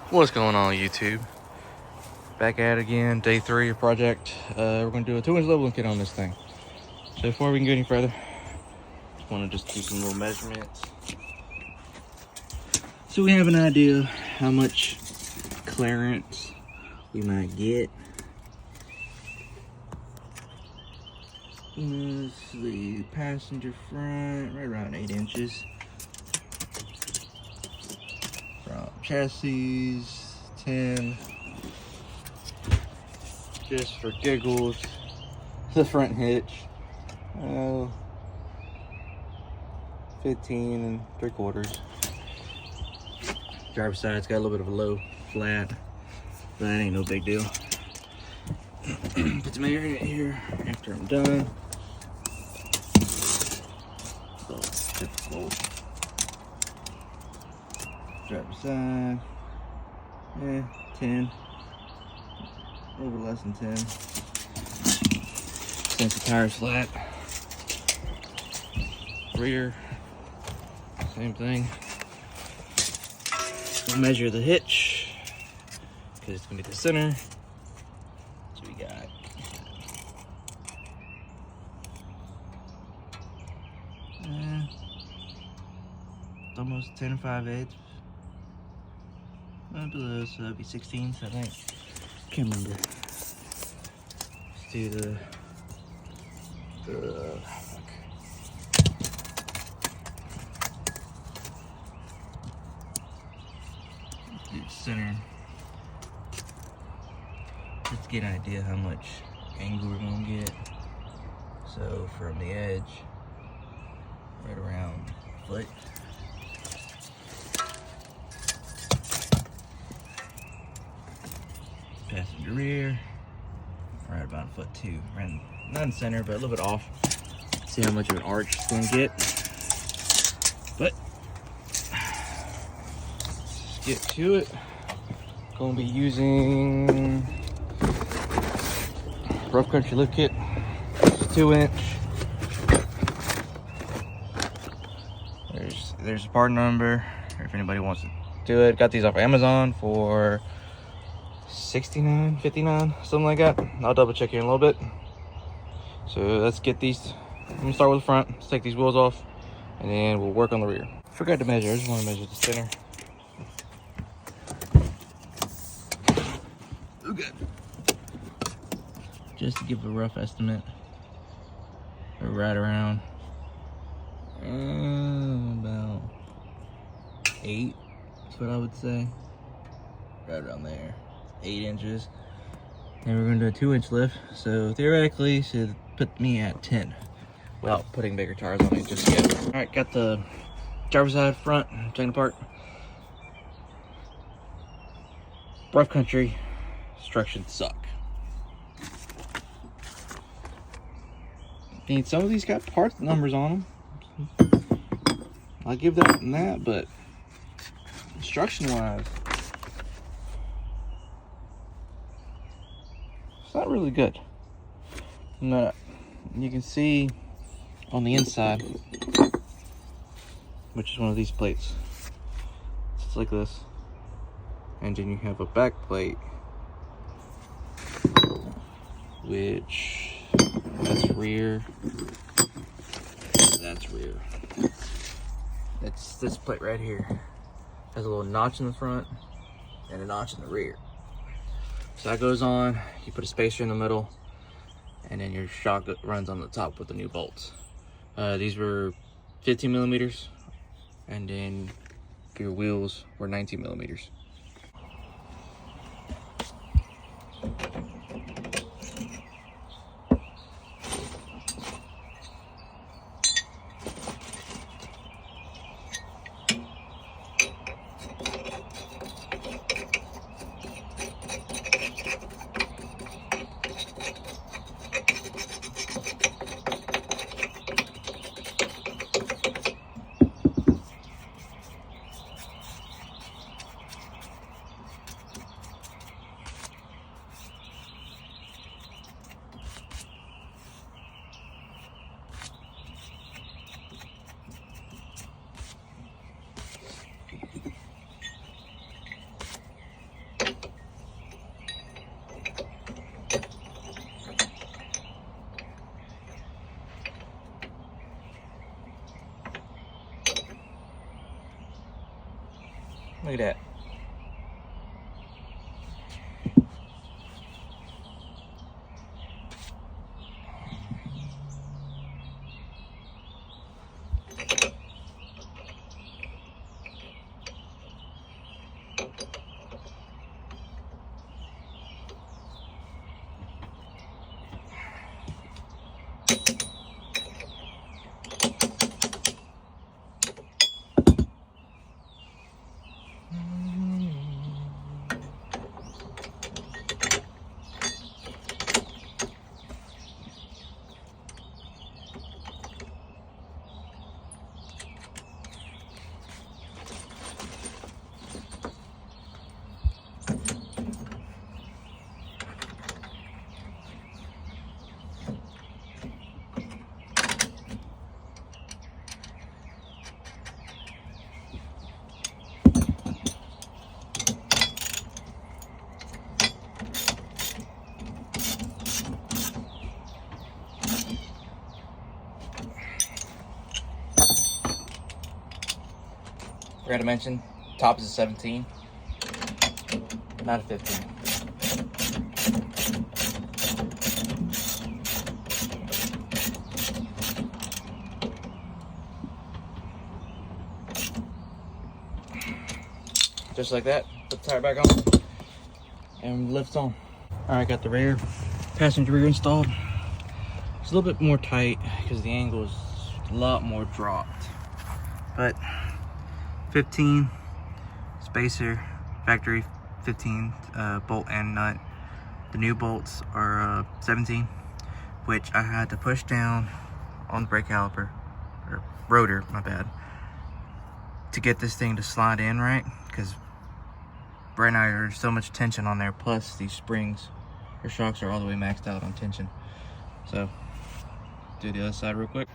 What's going on, YouTube? Back at it again, day 3 of project. We're going to do a 2-inch leveling kit on this thing. So before we can go any further, just want to do some little measurements, so we have an idea how much clearance we might get. The passenger front, right around 8 inches. From chassis, 10. Just for giggles, the front hitch, 15 3/4. Driver's side's got a little bit of a low flat, but that ain't no big deal. Put some air in it here after I'm done. So typical. Driver's side, 10. A little bit less than 10. Since the tire's flat. Rear, same thing. We'll measure the hitch, because it's going to be the center. So we got it's almost 10 5/8. Below, so that'd be 16s, I think. Can't remember. Let's do the center. Just to get an idea how much angle we're gonna get. So from the edge, right around a foot. Passenger rear, right about 1.2 foot. Right, not in center, but a little bit off. See how much of an arch it's gonna get. But let's get to it. Gonna be using rough country lift kit, 2-inch. There's a part number if anybody wants to do it. Got these off Amazon for $69, $59, something like that. I'll double check here in a little bit. So let's get these. I'm gonna start with the front. Let's take these wheels off, and then we'll work on the rear. Forgot to measure. I just want to measure the center. Okay. Just to give a rough estimate. We're right around about 8. That's what I would say. Right around there. 8 inches. And we're going to do a 2-inch lift, so theoretically should put me at 10 without putting bigger tires on it just yet. All right, got the driver's side front taken apart. Rough country instructions suck. I mean, some of these got part numbers on them. I'll give that and that, but instruction wise, it's not really good. No, you can see on the inside, which is one of these plates. It's like this, and then you have a back plate, which that's rear. That's rear. It's this plate right here. Has a little notch in the front and a notch in the rear. So that goes on, you put a spacer in the middle, and then your shock runs on the top with the new bolts. These were 15 millimeters, and then your wheels were 19 millimeters. Forgot to mention, top is a 17, not a 15. Just like that, put the tire back on, and lift on. All right, got the rear, passenger rear installed. It's a little bit more tight because the angle is a lot more dropped. But 15 spacer, factory 15 bolt and nut. The new bolts are 17, which I had to push down on the brake caliper, or rotor, my bad, to get this thing to slide in right, because right now there's so much tension on there, plus these springs or shocks are all the way maxed out on tension. So do the other side real quick.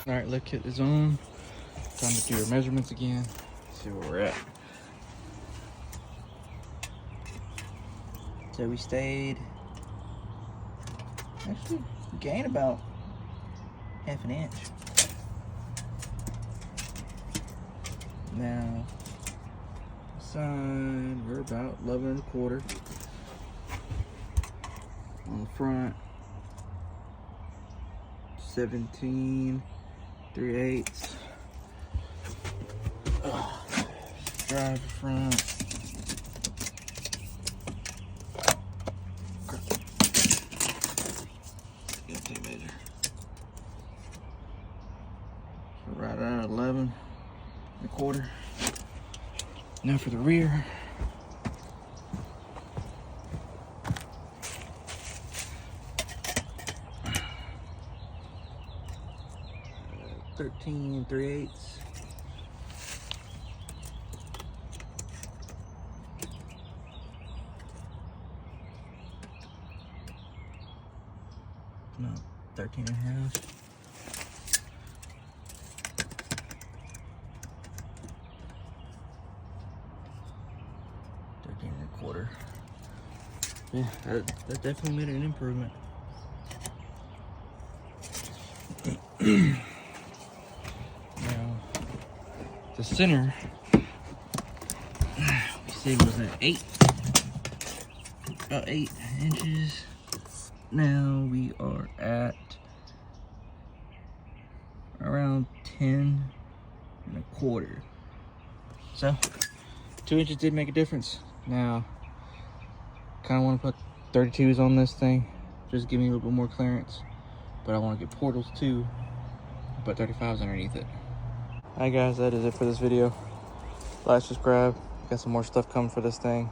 All right, lift kit is on. Time to do your measurements again. See where we're at. So we stayed, actually gained about half an inch. Now, side, we're about 11 1/4. On the front, 17 3/8. Drive front. Get a tape measure. So right at 11. Now for the rear. 13 3/8. No, 13 and a half. Quarter. Yeah, that definitely made an improvement. Now, the center, we said was at about 8 inches. Now we are at around 10 1/4. So, 2 inches did make a difference. Now, kind of want to put 32s on this thing, just give me a little bit more clearance. But I want to get portals too, put 35s underneath it. Alright guys, that is it for this video. Like, subscribe. Got some more stuff coming for this thing.